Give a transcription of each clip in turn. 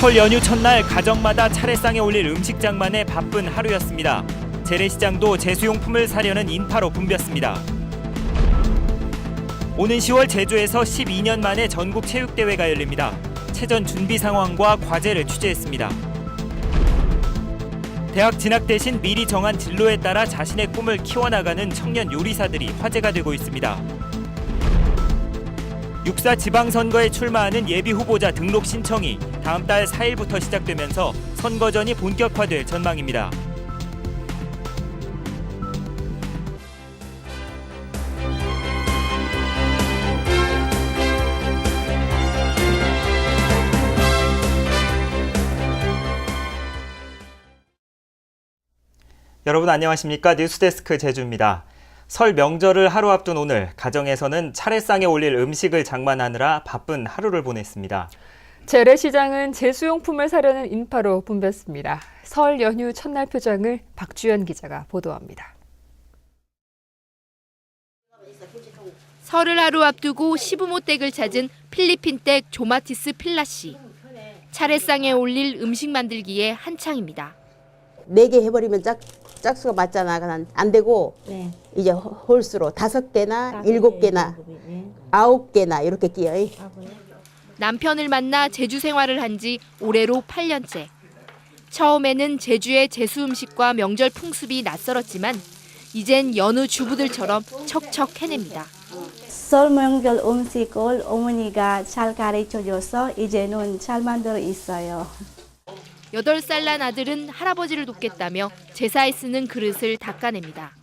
설 연휴 첫날 가정마다 차례상에 올릴 음식 장만에 바쁜 하루였습니다. 재래시장도 제수용품을 사려는 인파로 붐볐습니다. 오는 10월 제주에서 12년 만에 전국 체육대회가 열립니다. 체전 준비 상황과 과제를 취재했습니다. 대학 진학 대신 미리 정한 진로에 따라 자신의 꿈을 키워나가는 청년 요리사들이 화제가 되고 있습니다. 6.4 지방선거에 출마하는 예비후보자 등록 신청이 다음 달 4일부터 시작되면서 선거전이 본격화될 전망입니다. 여러분 안녕하십니까? 뉴스데스크 제주입니다. 설 명절을 하루 앞둔 오늘 가정에서는 차례상에 올릴 음식을 장만하느라 바쁜 하루를 보냈습니다. 재래시장은 제수용품을 사려는 인파로 붐볐습니다. 설 연휴 첫날 표정을 박주연 기자가 보도합니다. 설을 하루 앞두고 시부모 댁을 찾은 필리핀 댁 조마티스 필라 씨. 차례상에 올릴 음식 만들기에 한창입니다. 4개 해버리면 짝수가 맞잖아. 그냥 안 되고 이제 홀수로 5개나 7개나 9개나 이렇게 끼어. 남편을 만나 제주 생활을 한 지 올해로 8년째. 처음에는 제주의 제수 음식과 명절 풍습이 낯설었지만 이젠 여느 주부들처럼 척척 해냅니다. 설 명절 음식을 어머니가 잘 가르쳐줘서 이제는 잘 만들어 있어요. 8살 난 아들은 할아버지를 돕겠다며 제사에 쓰는 그릇을 닦아냅니다.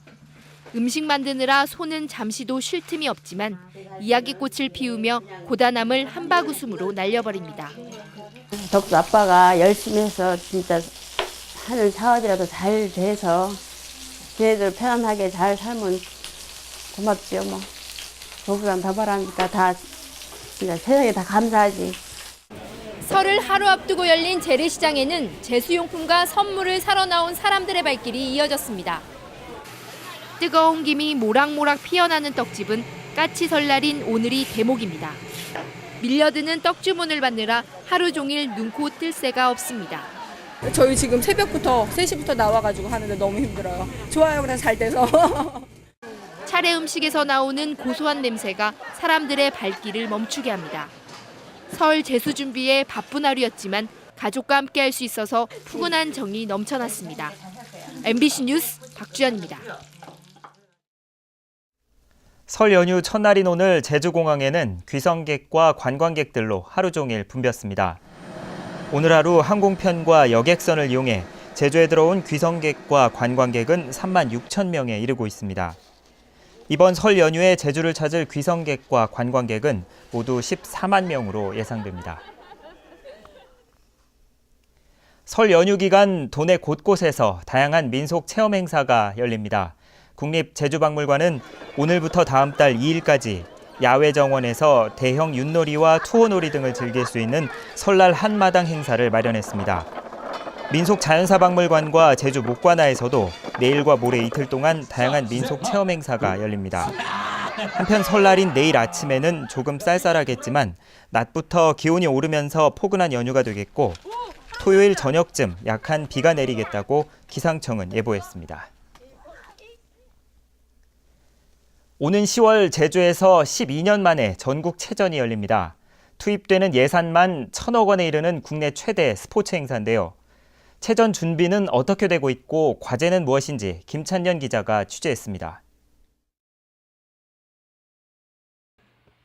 음식 만드느라 손은 잠시도 쉴 틈이 없지만 이야기꽃을 피우며 고단함을 한바구음으로 날려버립니다. 덕수 아빠가 열심히 해서 진짜 하늘 사업이라도 잘 돼서 걔네들 편안하게 잘 살면 고맙죠. 뭐 저보단 더 바라니까 다 진짜 세상에 다 감사하지. 설을 하루 앞두고 열린 재래시장에는 제수용품과 선물을 사러 나온 사람들의 발길이 이어졌습니다. 뜨거운 김이 모락모락 피어나는 떡집은 까치 설날인 오늘이 대목입니다. 밀려드는 떡 주문을 받느라 하루 종일 눈코 뜰 새가 없습니다. 저희 지금 새벽부터 3시부터 나와가지고 하는데 너무 힘들어요. 좋아요, 그냥 잘 돼서. 차례 음식에서 나오는 고소한 냄새가 사람들의 발길을 멈추게 합니다. 설 제수 준비에 바쁜 하루였지만 가족과 함께 할 수 있어서 푸근한 정이 넘쳐났습니다. MBC 뉴스 박주연입니다. 설 연휴 첫날인 오늘 제주공항에는 귀성객과 관광객들로 하루 종일 붐볐습니다. 오늘 하루 항공편과 여객선을 이용해 제주에 들어온 귀성객과 관광객은 3만 6천 명에 이르고 있습니다. 이번 설 연휴에 제주를 찾을 귀성객과 관광객은 모두 14만 명으로 예상됩니다. 설 연휴 기간 도내 곳곳에서 다양한 민속 체험 행사가 열립니다. 국립제주박물관은 오늘부터 다음 달 2일까지 야외 정원에서 대형 윷놀이와 투어놀이 등을 즐길 수 있는 설날 한마당 행사를 마련했습니다. 민속자연사박물관과 제주 목관화에서도 내일과 모레 이틀 동안 다양한 민속 체험 행사가 열립니다. 한편 설날인 내일 아침에는 조금 쌀쌀하겠지만 낮부터 기온이 오르면서 포근한 연휴가 되겠고 토요일 저녁쯤 약한 비가 내리겠다고 기상청은 예보했습니다. 오는 10월 제주에서 12년 만에 전국 체전이 열립니다. 투입되는 예산만 1,000억 원에 이르는 국내 최대 스포츠 행사인데요. 체전 준비는 어떻게 되고 있고 과제는 무엇인지 김찬년 기자가 취재했습니다.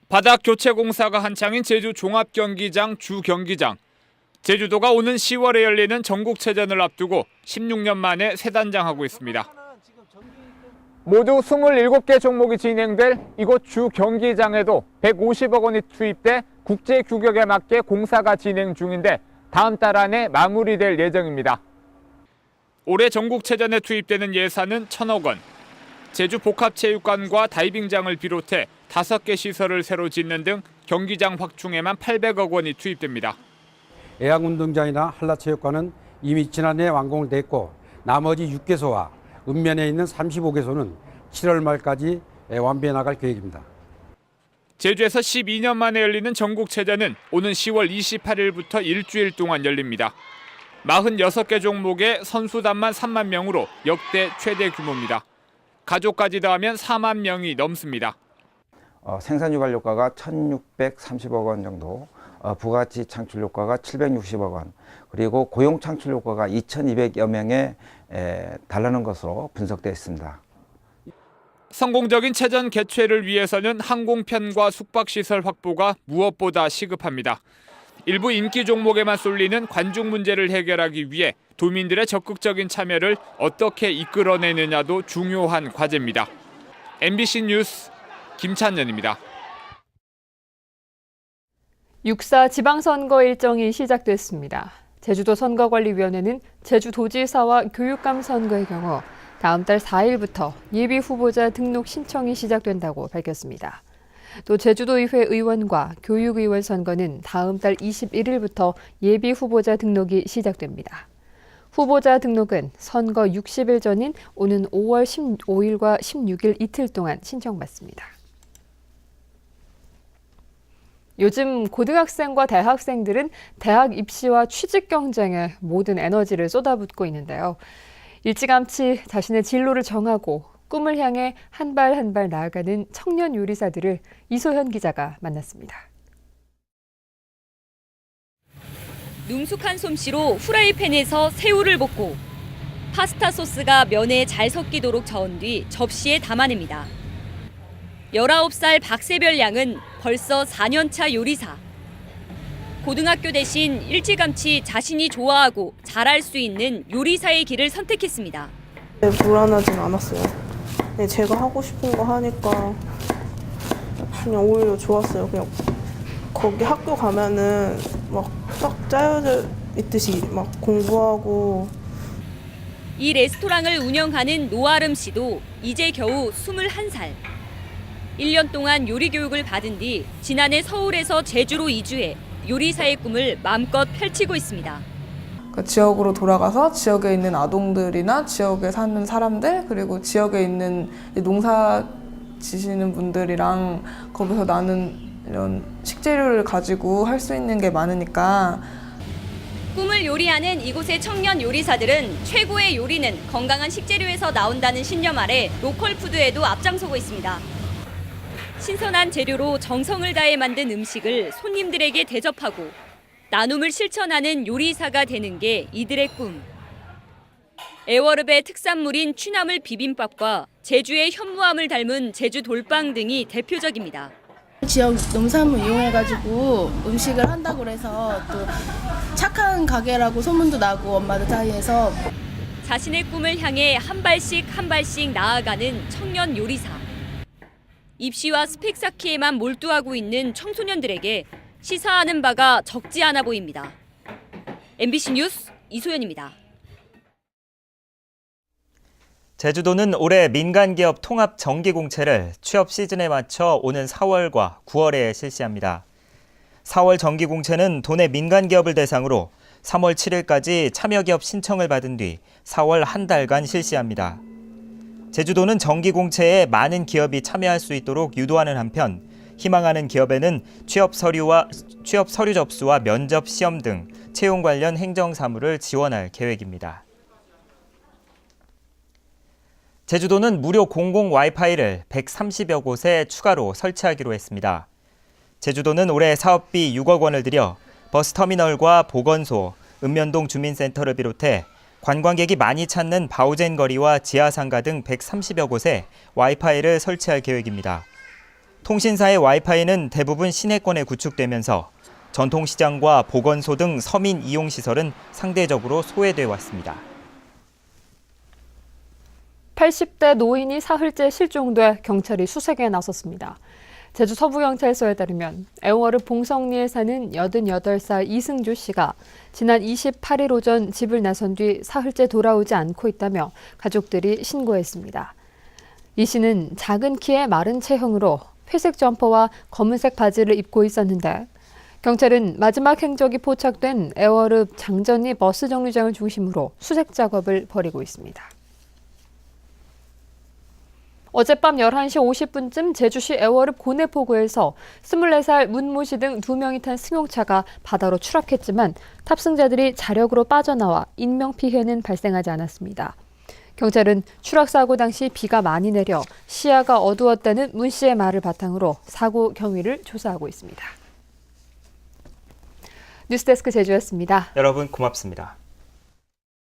바닥 교체 공사가 한창인 제주 종합경기장 주경기장. 제주도가 오는 10월에 열리는 전국체전을 앞두고 16년 만에 새 단장하고 있습니다. 모두 27개 종목이 진행될 이곳 주경기장에도 150억 원이 투입돼 국제 규격에 맞게 공사가 진행 중인데 다음 달 안에 마무리될 예정입니다. 올해 전국체전에 투입되는 예산은 1,000억 원. 제주 복합체육관과 다이빙장을 비롯해 5개 시설을 새로 짓는 등 경기장 확충에만 800억 원이 투입됩니다. 애양운동장이나 한라체육관은 이미 지난해 완공됐고 나머지 6개소와 읍면에 있는 35개소는 7월 말까지 완비해 나갈 계획입니다. 제주에서 12년 만에 열리는 전국체전은 오는 10월 28일부터 일주일 동안 열립니다. 46개 종목의 선수단만 3만 명으로 역대 최대 규모입니다. 가족까지 더하면 4만 명이 넘습니다. 생산 유발 효과가 1,630억 원 정도, 부가가치 창출 효과가 760억 원, 그리고 고용 창출 효과가 2,200여 명에 달하는 것으로 분석되어 있습니다. 성공적인 체전 개최를 위해서는 항공편과 숙박시설 확보가 무엇보다 시급합니다. 일부 인기 종목에만 쏠리는 관중 문제를 해결하기 위해 도민들의 적극적인 참여를 어떻게 이끌어내느냐도 중요한 과제입니다. MBC 뉴스 김찬년입니다. 6.4 지방선거 일정이 시작됐습니다. 제주도 선거관리위원회는 제주도지사와 교육감 선거의 경우 다음 달 4일부터 예비 후보자 등록 신청이 시작된다고 밝혔습니다. 또 제주도의회 의원과 교육의원 선거는 다음 달 21일부터 예비 후보자 등록이 시작됩니다. 후보자 등록은 선거 60일 전인 오는 5월 15일과 16일 이틀 동안 신청받습니다. 요즘 고등학생과 대학생들은 대학 입시와 취직 경쟁에 모든 에너지를 쏟아붓고 있는데요. 일찌감치 자신의 진로를 정하고 꿈을 향해 한 발 한 발 나아가는 청년 요리사들을 이소현 기자가 만났습니다. 능숙한 솜씨로 후라이팬에서 새우를 볶고 파스타 소스가 면에 잘 섞이도록 저은 뒤 접시에 담아냅니다. 19살 박세별 양은 벌써 4년차 요리사. 고등학교 대신 일찌감치 자신이 좋아하고 잘할 수 있는 요리사의 길을 선택했습니다. 불안하진 않았어요. 네, 제가 하고 싶은 거 하니까 그냥 오히려 좋았어요. 그냥 거기 학교 가면은 막 딱 짜여져 있듯이 막 공부하고. 이 레스토랑을 운영하는 노아름 씨도 이제 겨우 21살. 1년 동안 요리 교육을 받은 뒤 지난해 서울에서 제주로 이주해 요리사의 꿈을 마음껏 펼치고 있습니다. 지역으로 돌아가서 지역에 있는 아동들이나 지역에 사는 사람들 그리고 지역에 있는 농사 지시는 분들이랑 거기서 나는 이런 식재료를 가지고 할 수 있는 게 많으니까. 꿈을 요리하는 이곳의 청년 요리사들은 최고의 요리는 건강한 식재료에서 나온다는 신념 아래 로컬 푸드에도 앞장서고 있습니다. 신선한 재료로 정성을 다해 만든 음식을 손님들에게 대접하고 나눔을 실천하는 요리사가 되는 게 이들의 꿈. 애월읍의 특산물인 취나물 비빔밥과 제주의 현무암을 닮은 제주 돌빵 등이 대표적입니다. 지역 농산물 이용해가지고 음식을 한다고 그래서 또 착한 가게라고 소문도 나고 엄마들 사이에서. 자신의 꿈을 향해 한 발씩 나아가는 청년 요리사. 입시와 스펙 쌓기에만 몰두하고 있는 청소년들에게 시사하는 바가 적지 않아 보입니다. MBC 뉴스 이소연입니다. 제주도는 올해 민간기업 통합 정기공채를 취업 시즌에 맞춰 오는 4월과 9월에 실시합니다. 4월 정기공채는 도내 민간기업을 대상으로 3월 7일까지 참여기업 신청을 받은 뒤 4월 한 달간 실시합니다. 제주도는 정기공채에 많은 기업이 참여할 수 있도록 유도하는 한편 희망하는 기업에는 취업 서류 접수와 면접 시험 등 채용 관련 행정 사무를 지원할 계획입니다. 제주도는 무료 공공 와이파이를 130여 곳에 추가로 설치하기로 했습니다. 제주도는 올해 사업비 6억 원을 들여 버스터미널과 보건소, 읍면동 주민센터를 비롯해 관광객이 많이 찾는 바우젠 거리와 지하상가 등 130여 곳에 와이파이를 설치할 계획입니다. 통신사의 와이파이는 대부분 시내권에 구축되면서 전통시장과 보건소 등 서민 이용시설은 상대적으로 소외돼 왔습니다. 80대 노인이 사흘째 실종돼 경찰이 수색에 나섰습니다. 제주 서부경찰서에 따르면 애월읍 봉성리에 사는 88살 이승주 씨가 지난 28일 오전 집을 나선 뒤 사흘째 돌아오지 않고 있다며 가족들이 신고했습니다. 이 씨는 작은 키에 마른 체형으로 회색 점퍼와 검은색 바지를 입고 있었는데 경찰은 마지막 행적이 포착된 애월읍 장전리 버스 정류장을 중심으로 수색 작업을 벌이고 있습니다. 어젯밤 11시 50분쯤 제주시 애월읍 고내포구에서 24살 문모 씨 등 2명이 탄 승용차가 바다로 추락했지만 탑승자들이 자력으로 빠져나와 인명피해는 발생하지 않았습니다. 경찰은 추락사고 당시 비가 많이 내려 시야가 어두웠다는 문 씨의 말을 바탕으로 사고 경위를 조사하고 있습니다. 뉴스데스크 제주였습니다. 여러분 고맙습니다.